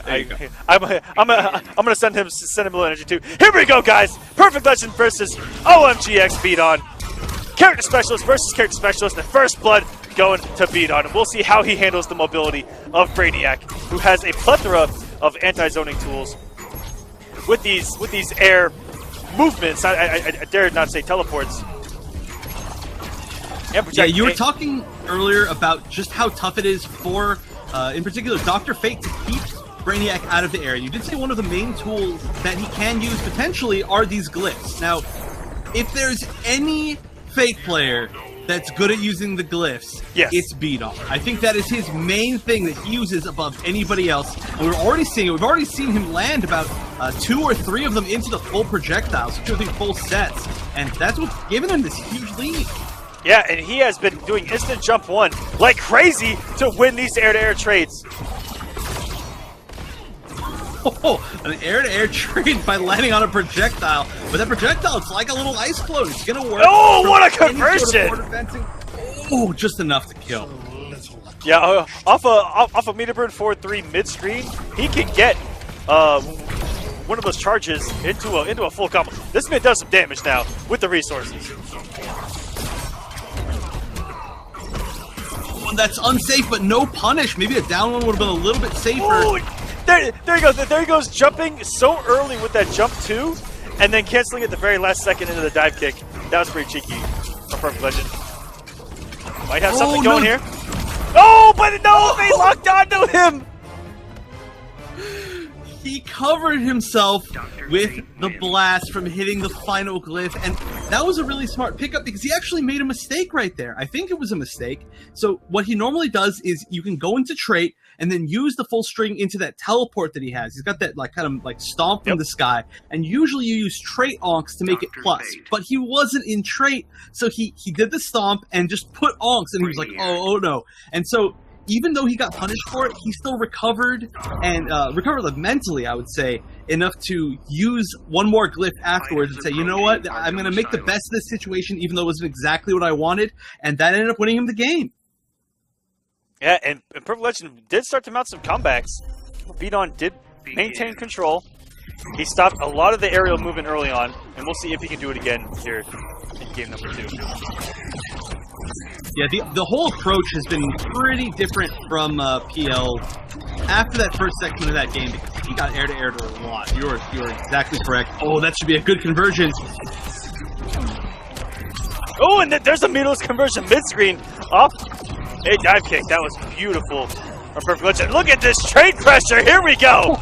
I'm gonna send him a little energy too. Here we go, guys! Perfect Legend versus OmGxBdON. Character Specialist versus Character Specialist. The first blood going to BdON. We'll see how he handles the mobility of Brainiac, who has a plethora of anti-zoning tools. With these air movements, I dare not say teleports. Yeah, you were talking earlier about just how tough it is for, in particular, Dr. Fate to keep Brainiac out of the air. You did say one of the main tools that he can use potentially are these glyphs. Now, if there's any Fate player that's good at using the glyphs, yes, it's BdON. I think that is his main thing that he uses above anybody else. And we're already seeing it. We've already seen him land about 2 or 3 of them into the full projectiles, 2 or 3 full sets. And that's what's given him this huge lead. Yeah, and he has been doing instant jump 1 like crazy to win these air-to-air trades. Oh, an air-to-air trade by landing on a projectile. But that projectile, it's like a little ice float. It's going to work. Oh, what a conversion! Oh, just enough to kill. Yeah, off a meter burn 4-3 mid-screen, he can get one of those charges into a full combo. This man does some damage now with the resources. One that's unsafe, but no punish. Maybe a down one would have been a little bit safer. Ooh, there he goes. There he goes, jumping so early with that jump 2, and then canceling at the very last second into the dive kick. That was pretty cheeky from Perfect Legend. Might have something going here. Oh, but no, they locked onto him. He covered himself with the blast from hitting the final glyph, and that was a really smart pickup because he actually made a mistake right there. I think it was a mistake. So what he normally does is you can go into trait and then use the full string into that teleport that he has. He's got that kind of stomp from the sky, and usually you use trait onks to make it plus, but he wasn't in trait, so he did the stomp and just put onks, and he was like, oh no. And so even though he got punished for it, he still recovered, and recovered mentally, I would say, enough to use one more glyph afterwards and say, you know what, I'm going to make the best of this situation, even though it wasn't exactly what I wanted, and that ended up winning him the game. Yeah, and Perfect Legend did start to mount some comebacks. BdON did maintain control. He stopped a lot of the aerial movement early on, and we'll see if he can do it again here in game number 2. Yeah, the whole approach has been pretty different from PL after that first section of that game because he got air-to-air a lot. You're exactly correct. Oh, that should be a good conversion. Oh, and there's a meatless conversion mid-screen off a dive kick. That was beautiful from Perfect Legend. Look at this trade pressure. Here we go.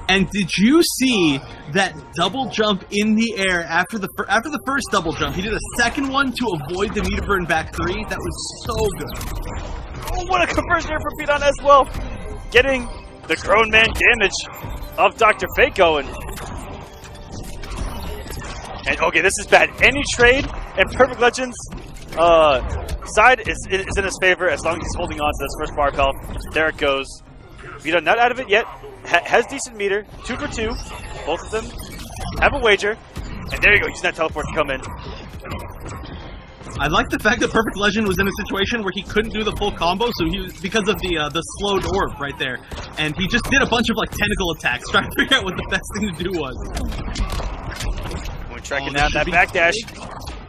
And did you see that double jump in the air after the first double jump? He did a second one to avoid the meter burn back 3. That was so good. Oh, what a conversion here for BdON as well. Getting the grown man damage of Dr. Fate going. And okay, this is bad. Any trade and Perfect Legend's side is in his favor as long as he's holding on to this first bar of health. There it goes. BdON not out of it yet. Has decent meter, 2 for 2. Both of them have a wager. And there you go, using that teleport to come in. I like the fact that Perfect Legend was in a situation where he couldn't do the full combo, so he was, because of the slowed orb right there. And he just did a bunch of tentacle attacks, trying to figure out what the best thing to do was. We're tracking down that backdash.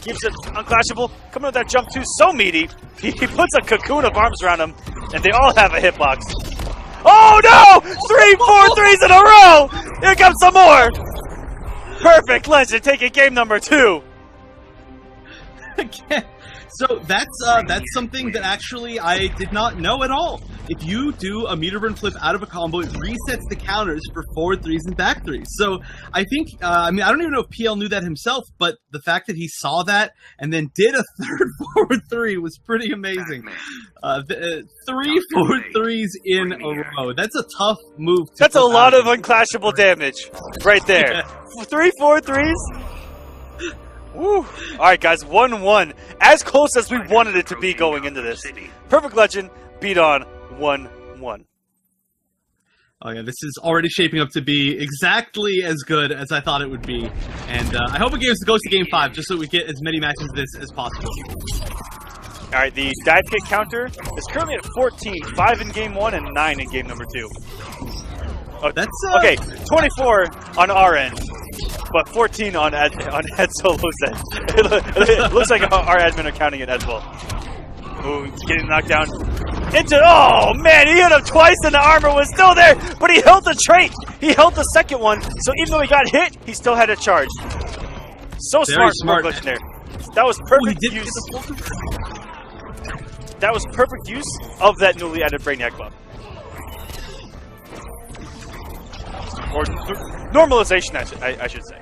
Keeps it unclashable. Coming with that jump 2, so meaty. He puts a cocoon of arms around him, and they all have a hitbox. Oh no! 3 4-3s in a row! Here comes some more! Perfect Legend taking game number 2. Again. So that's something that actually I did not know at all. If you do a meter burn flip out of a combo, it resets the counters for forward 3s and back 3s. So I think, I don't even know if PL knew that himself, but the fact that he saw that and then did a third forward 3 was pretty amazing. 3 forward 3s in a row. That's a tough move. That's a lot of unclashable damage right there. Yeah. 3 4-3s. Woo. Alright guys, 1-1. As close as we wanted it to be going into this. Perfect Legend, BdON 1-1. Oh yeah, this is already shaping up to be exactly as good as I thought it would be. And I hope it goes to game 5, just so we get as many matches of this as possible. All right, the dive kick counter is currently at 14, 5 in game 1 and 9 in game number 2. Oh, That's okay, 24 on our end, but 14 on Ed Solo's end. It looks like our admin are counting it as well. Ooh, he's getting knocked down. Oh man, he hit him twice and the armor was still there, but he held the trait. He held the second one, so even though he got hit, he still had a charge. So Very smart glitch there. That was perfect Ooh, use. That was perfect use of that newly added Brainiac buff. Or normalization, I should say.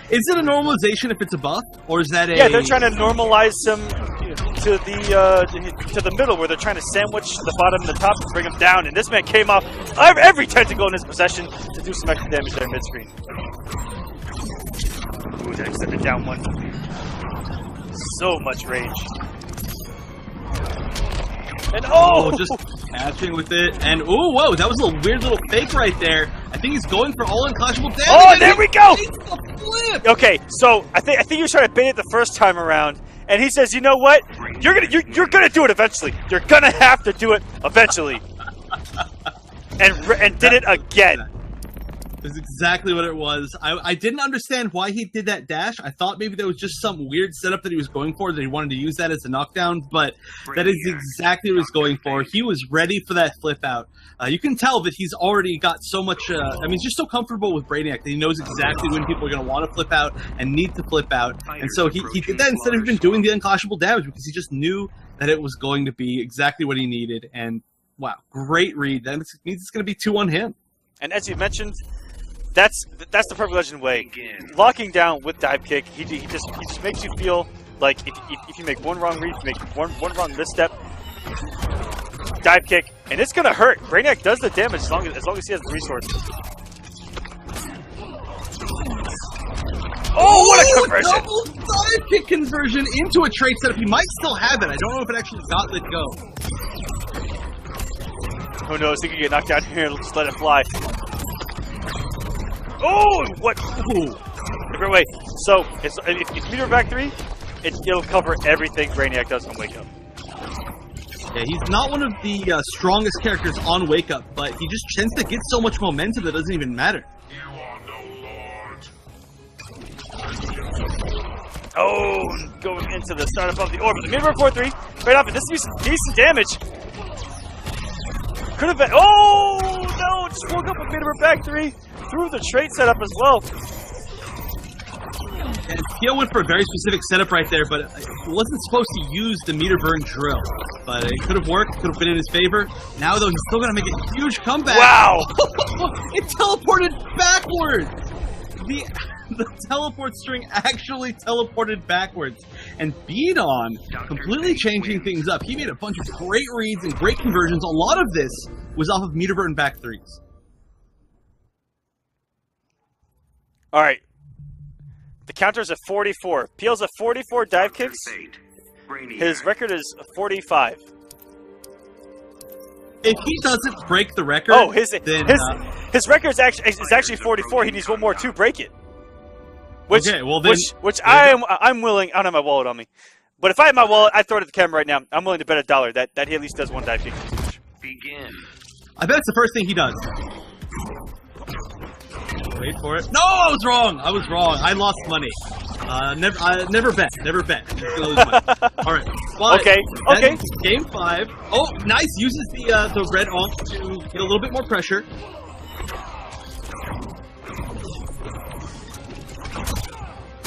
Is it a normalization if it's a buff, or is that a? Yeah, they're trying to normalize him to the middle, where they're trying to sandwich the bottom and the top and bring him down. And this man came off every tentacle in his possession to do some extra damage there mid screen. Ooh, that extended down one. So much range. And just catching with it, and whoa, that was a weird little fake right there. I think he's going for all unclashable damage. Oh, there we go. Flip. Okay, so I think he was trying to bait it the first time around, and he says, "You know what? You're gonna do it eventually. You're gonna have to do it eventually." and did it again. That's exactly what it was. I didn't understand why he did that dash. I thought maybe there was just some weird setup that he was going for, that he wanted to use that as a knockdown, but that is exactly what he was going for. He was ready for that flip out. You can tell that he's already got so much, he's just so comfortable with Brainiac that he knows exactly when people are going to want to flip out and need to flip out. And so he did that instead of even doing the unclashable damage, because he just knew that it was going to be exactly what he needed. And wow, great read. That means it's going to be 2 on him. And as you mentioned, that's the Perfect Legend way. Locking down with dive kick, he just makes you feel like if you make one wrong read, if you make one wrong misstep, dive kick, and it's gonna hurt. Brainiac does the damage as long as he has the resources. Oh, what a conversion! Double dive kick conversion into a trait setup. He might still have it. I don't know if it actually got let go. Who knows? He could get knocked down here. Let's let it fly. Oh, what? Ooh. Different way. So, if you meter back 3, it'll cover everything Brainiac does on Wake Up. Yeah, he's not one of the strongest characters on Wake Up, but he just tends to get so much momentum that it doesn't even matter. Oh, going into the start above the orb. The meter 4-3, right off, and this is some decent damage. Could have been. Oh, no, just woke up with meter back 3. Through the trait setup as well. And Pio went for a very specific setup right there, but it wasn't supposed to use the meter burn drill. But it could have worked, could have been in his favor. Now, though, he's still going to make a huge comeback. Wow! It teleported backwards! The teleport string actually teleported backwards. And OmGxBdON completely changing things up. He made a bunch of great reads and great conversions. A lot of this was off of meter burn back 3s. All right. The counter's at 44. Peel's at 44 dive kicks. His record is 45. If he doesn't break the record, his record is actually 44. He needs one more to break it. Which I'm willing. I don't have my wallet on me, but if I had my wallet, I'd throw it at the camera right now. I'm willing to bet $1 that he at least does one dive kick. Begin. I bet it's the first thing he does. Wait for it. No, I was wrong. I lost money. Never bet. Never bet. Just lose money. All right. But Okay. Game 5. Oh, nice. Uses the red onk to get a little bit more pressure.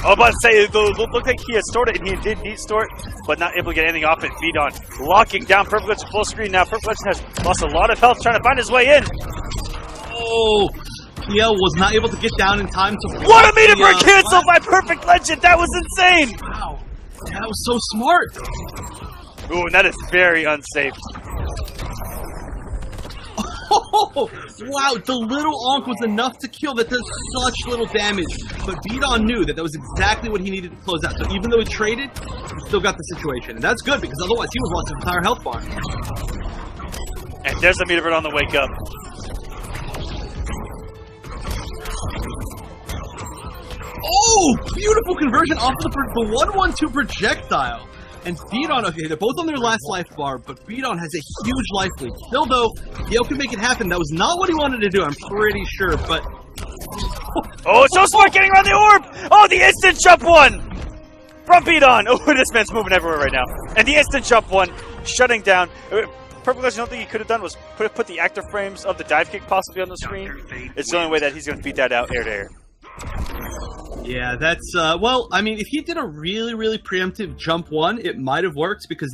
I was about to say, it looked like he had stored it, and he did need store it, but not able to get anything off it. OmGxBdON locking down Perfect Legend full screen now. Perfect Legend has lost a lot of health trying to find his way in. Oh, Pio was not able to get down in time to... What a meter burn cancel by Perfect Legend! That was insane! Wow, that was so smart. Ooh, and that is very unsafe. Oh, wow, the little onk was enough to kill. That does such little damage. But OmGxBdON knew that was exactly what he needed to close out. So even though he traded, he still got the situation. And that's good, because otherwise he would have lost his entire health bar. And there's the meter burn on the Wake Up. Oh, beautiful conversion off of the 1-1-2 projectile. And BdON, okay, they're both on their last life bar, but BdON has a huge life lead. Still, though, Gale can make it happen. That was not what he wanted to do, I'm pretty sure, but... Oh, so smart getting around the orb! Oh, the instant jump one! From BdON! Oh, this man's moving everywhere right now. And the instant jump one, shutting down. Perfect Legend, the only thing he could have done was put the active frames of the dive kick possibly on the screen. It's the only way that he's going to beat that out air to air. Yeah, that's, well, I mean, if he did a really, really preemptive jump one, it might have worked, because